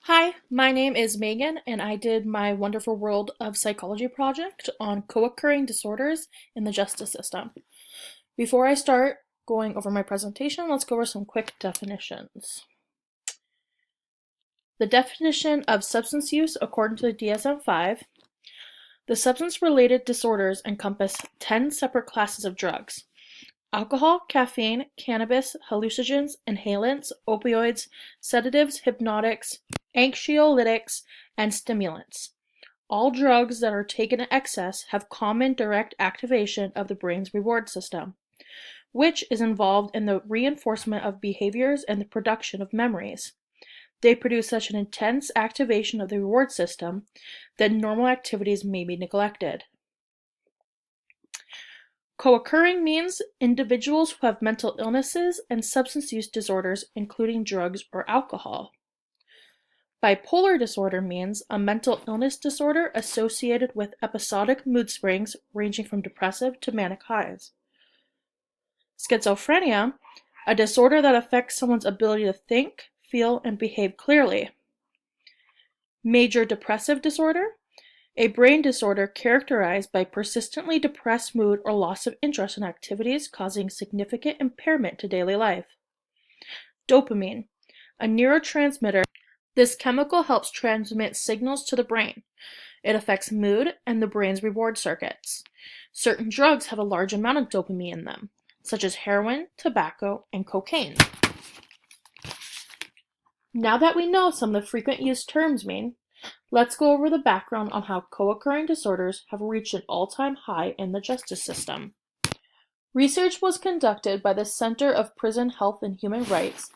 Hi, my name is Megan, and I did my Wonderful World of Psychology project on co-occurring disorders in the justice system. Before I start going over my presentation, let's go over some quick definitions. The definition of substance use according to the DSM-5: the substance-related disorders encompass 10 separate classes of drugs: alcohol, caffeine, cannabis, hallucinogens, inhalants, opioids, sedatives, hypnotics, anxiolytics, and stimulants. All drugs that are taken in excess have common direct activation of the brain's reward system, which is involved in the reinforcement of behaviors and the production of memories. They produce such an intense activation of the reward system that normal activities may be neglected. Co-occurring means individuals who have mental illnesses and substance use disorders, including drugs or alcohol. Bipolar disorder means a mental illness disorder associated with episodic mood swings ranging from depressive to manic highs. Schizophrenia, a disorder that affects someone's ability to think, feel, and behave clearly. Major depressive disorder, a brain disorder characterized by persistently depressed mood or loss of interest in activities causing significant impairment to daily life. Dopamine, a neurotransmitter. This chemical helps transmit signals to the brain. It affects mood and the brain's reward circuits. Certain drugs have a large amount of dopamine in them, such as heroin, tobacco, and cocaine. Now that we know some of the frequent used terms mean, let's go over the background on how co-occurring disorders have reached an all-time high in the justice system. Research was conducted by the Center of Prison Health and Human Rights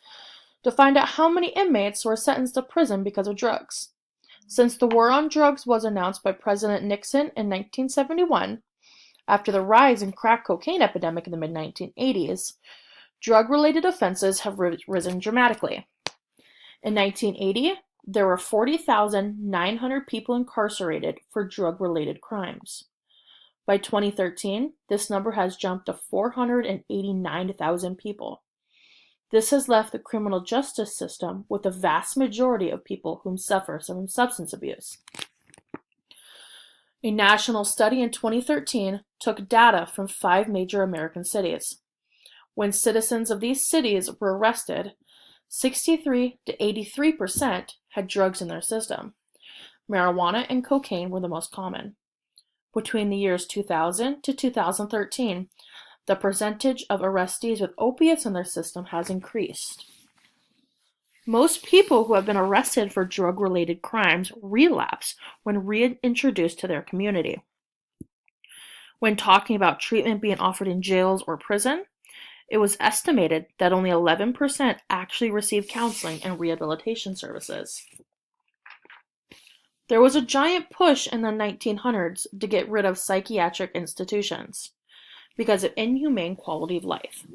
to find out how many inmates were sentenced to prison because of drugs. Since the war on drugs was announced by President Nixon in 1971, after the rise in crack cocaine epidemic in the mid-1980s, drug-related offenses have risen dramatically. In 1980, there were 40,900 people incarcerated for drug-related crimes. By 2013, this number has jumped to 489,000 people. This has left the criminal justice system with a vast majority of people who suffer from substance abuse. A national study in 2013 took data from 5 major American cities. When citizens of these cities were arrested, 63 to 83% had drugs in their system. Marijuana and cocaine were the most common. Between the years 2000 to 2013, the percentage of arrestees with opiates in their system has increased. Most people who have been arrested for drug-related crimes relapse when reintroduced to their community. When talking about treatment being offered in jails or prison, it was estimated that only 11% actually receive counseling and rehabilitation services. There was a giant push in the 1900s to get rid of psychiatric institutions because of inhumane quality of life.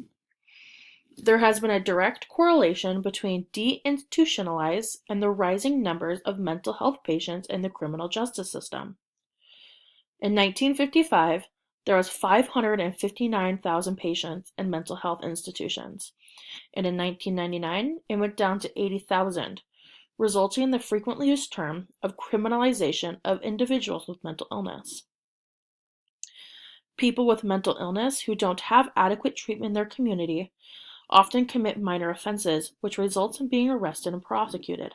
There has been a direct correlation between deinstitutionalized and the rising numbers of mental health patients in the criminal justice system. In 1955, there was 559,000 patients in mental health institutions, and in 1999, it went down to 80,000, resulting in the frequently used term of criminalization of individuals with mental illness. People with mental illness who don't have adequate treatment in their community often commit minor offenses, which results in being arrested and prosecuted.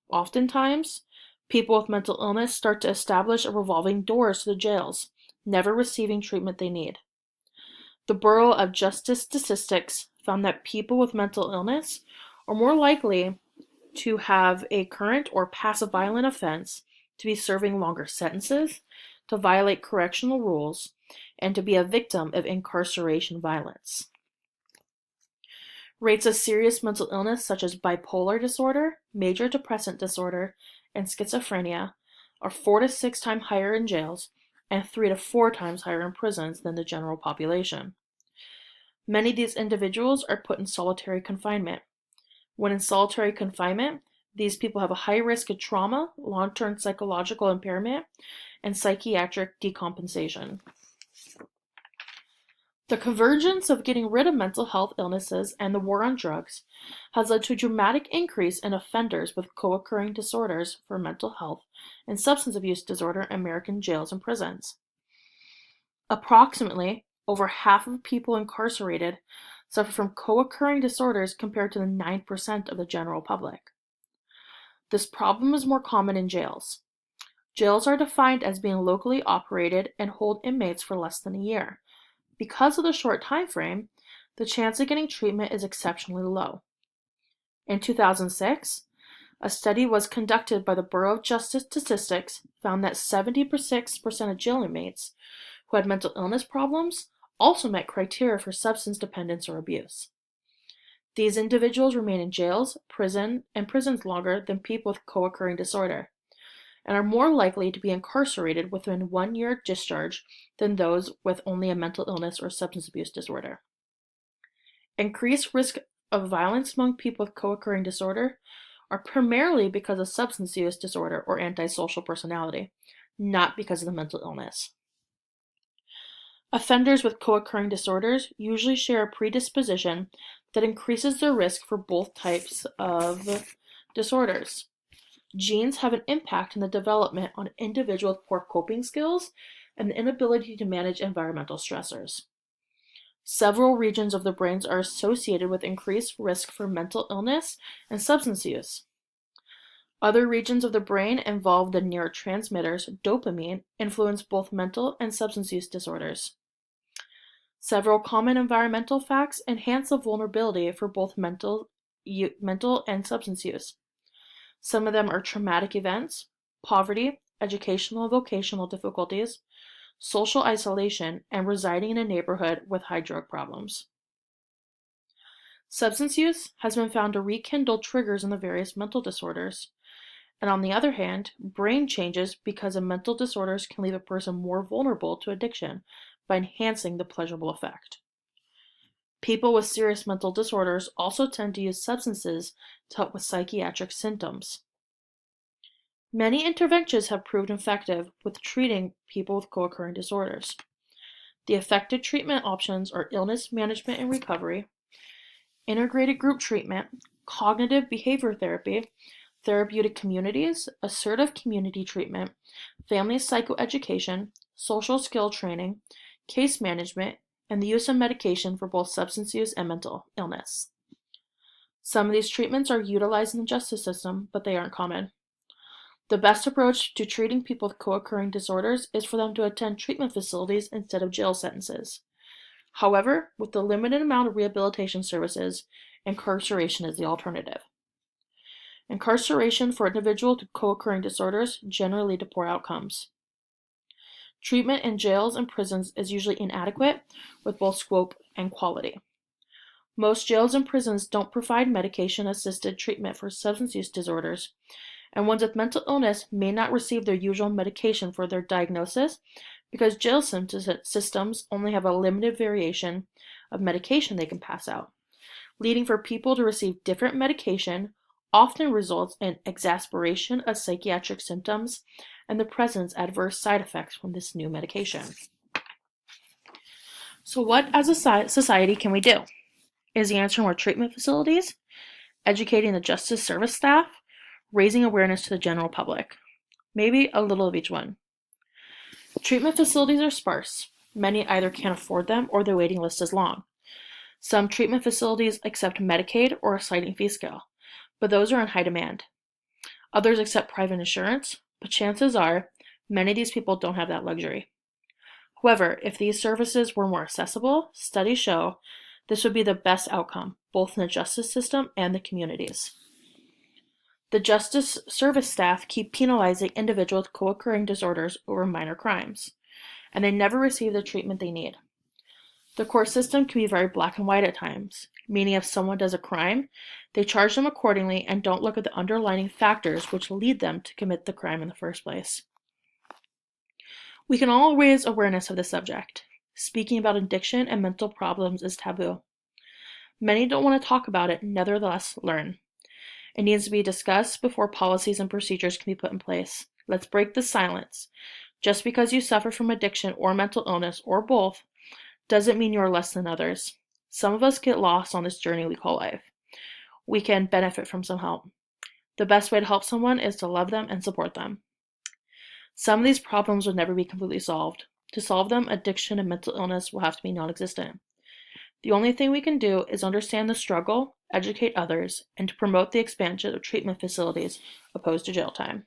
Oftentimes, people with mental illness start to establish a revolving doors to the jails, never receiving treatment they need. The Bureau of Justice Statistics found that people with mental illness are more likely to have a current or past violent offense, to be serving longer sentences, to violate correctional rules, and to be a victim of incarceration violence. Rates of serious mental illness such as bipolar disorder, major depressive disorder, and schizophrenia are 4 to 6 times higher in jails and 3 to 4 times higher in prisons than the general population. Many of these individuals are put in solitary confinement. When in solitary confinement, these people have a high risk of trauma, long-term psychological impairment, and psychiatric decompensation. The convergence of getting rid of mental health illnesses and the war on drugs has led to a dramatic increase in offenders with co-occurring disorders for mental health and substance abuse disorder in American jails and prisons. Approximately over half of people incarcerated suffer from co-occurring disorders compared to the 9% of the general public. This problem is more common in jails. Jails are defined as being locally operated and hold inmates for less than a year. Because of the short time frame, the chance of getting treatment is exceptionally low. In 2006, a study was conducted by the Bureau of Justice Statistics found that 76% of jail inmates who had mental illness problems also met criteria for substance dependence or abuse. These individuals remain in jails, prisons longer than people with co-occurring disorder, and are more likely to be incarcerated within 1 year of discharge than those with only a mental illness or substance abuse disorder. Increased risk of violence among people with co-occurring disorder are primarily because of substance use disorder or antisocial personality, not because of the mental illness. Offenders with co-occurring disorders usually share a predisposition that increases their risk for both types of disorders. Genes have an impact in the development on individuals with poor coping skills and the inability to manage environmental stressors. Several regions of the brains are associated with increased risk for mental illness and substance use. Other regions of the brain involved in neurotransmitters, dopamine, influence both mental and substance use disorders. Several common environmental facts enhance the vulnerability for both mental and substance use. Some of them are traumatic events, poverty, educational and vocational difficulties, social isolation, and residing in a neighborhood with high drug problems. Substance use has been found to rekindle triggers in the various mental disorders. And on the other hand, brain changes because of mental disorders can leave a person more vulnerable to addiction by enhancing the pleasurable effect. People with serious mental disorders also tend to use substances to help with psychiatric symptoms. Many interventions have proved effective with treating people with co-occurring disorders. The effective treatment options are illness management and recovery, integrated group treatment, cognitive behavior therapy, therapeutic communities, assertive community treatment, family psychoeducation, social skill training, case management, and the use of medication for both substance use and mental illness. Some of these treatments are utilized in the justice system, but they aren't common. The best approach to treating people with co-occurring disorders is for them to attend treatment facilities instead of jail sentences. However, with the limited amount of rehabilitation services, incarceration is the alternative. Incarceration for individuals with co-occurring disorders generally lead to poor outcomes. Treatment in jails and prisons is usually inadequate with both scope and quality. Most jails and prisons don't provide medication-assisted treatment for substance use disorders, and ones with mental illness may not receive their usual medication for their diagnosis because jail systems only have a limited variation of medication they can pass out, leading for people to receive different medication often results in exacerbation of psychiatric symptoms and the presence of adverse side effects from this new medication. So what as a society can we do? Is the answer more treatment facilities, educating the justice service staff, raising awareness to the general public? Maybe a little of each one. Treatment facilities are sparse. Many either can't afford them or their waiting list is long. Some treatment facilities accept Medicaid or a sliding fee scale, but those are in high demand. Others accept private insurance, but chances are many of these people don't have that luxury. However, if these services were more accessible, studies show this would be the best outcome, both in the justice system and the communities. The justice service staff keep penalizing individuals with co-occurring disorders over minor crimes, and they never receive the treatment they need. The court system can be very black and white at times, meaning if someone does a crime, they charge them accordingly and don't look at the underlying factors which lead them to commit the crime in the first place. We can all raise awareness of the subject. Speaking about addiction and mental problems is taboo. Many don't want to talk about it, nevertheless learn. It needs to be discussed before policies and procedures can be put in place. Let's break the silence. Just because you suffer from addiction or mental illness, or both, doesn't mean you're less than others. Some of us get lost on this journey we call life. We can benefit from some help. The best way to help someone is to love them and support them. Some of these problems will never be completely solved. To solve them, addiction and mental illness will have to be non-existent. The only thing we can do is understand the struggle, educate others, and to promote the expansion of treatment facilities opposed to jail time.